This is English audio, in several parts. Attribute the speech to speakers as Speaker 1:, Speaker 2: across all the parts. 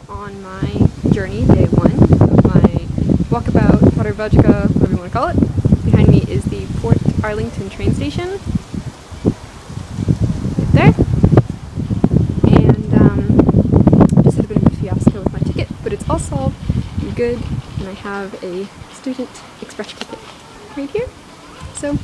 Speaker 1: on my journey, day one of my walkabout, Podravajka, whatever you want to call it. Behind me is the Port Arlington train station, right there. And just had a bit of a fiasco with my ticket, but it's all solved and good, and I have a student express ticket right here. So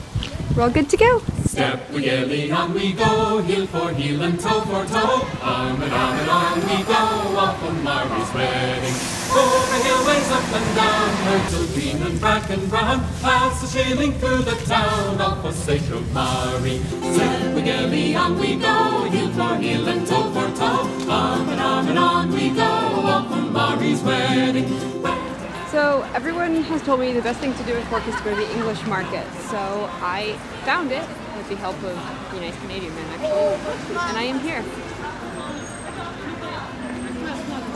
Speaker 1: we're all good to go.
Speaker 2: Step we gaily on we go, heel for heel and toe for toe. On and on and on we go, off from Marie's wedding. Over hillways, up and down, Myrtle green and black and brown, past the shilling through the town, all for sake of Marie. Step we gaily on we go, heel for heel and toe for toe. On and on we go, off from Marie's wedding.
Speaker 1: So everyone has told me the best thing to do in Cork is to go to the English market. So I found it with the help of the nice Canadian man actually, and I am here.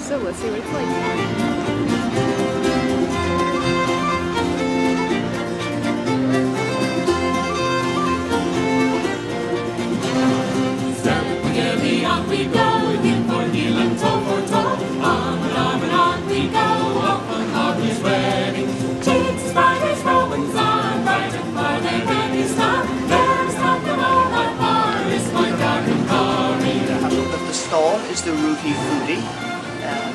Speaker 1: So let's see what it's like.
Speaker 2: Step together on we go, heel for heel and toe for toe. On and on we go, up on Marie's wedding. Cheats, spiders, Romans on, right and far they ready start. There's nothing more by far, is my darling Marie.
Speaker 3: The stall is the Rooty Foodie.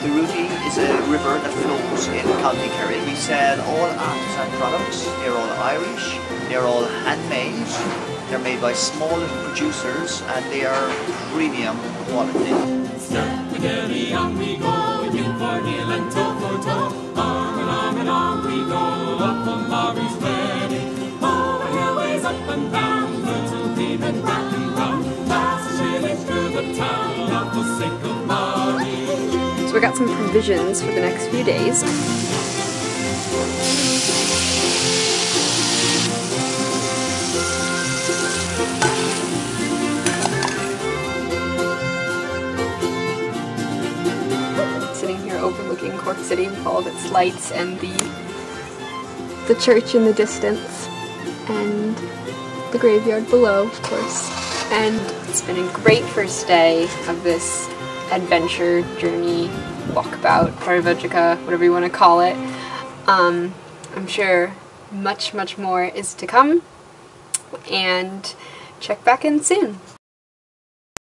Speaker 3: The Rooty is a river that flows in County Kerry. We sell all artisan products. They're all Irish, they're all handmade, they're made by small producers, and they are premium quality.
Speaker 2: Step together on we go, heel for heel and toe for toe. On and on we go, up on Marie's wedding. Over hillways, up and down, Myrtle green and black and brown, past the shilling through the town, off the sake of Marie.
Speaker 1: So we got some provisions for the next few days. Sitting here overlooking Cork City with all of its lights and the church in the distance and the graveyard below, of course. And it's been a great first day of this adventure, journey, walkabout, Podravajka, whatever you want to call it. I'm sure much more is to come, and check back in soon.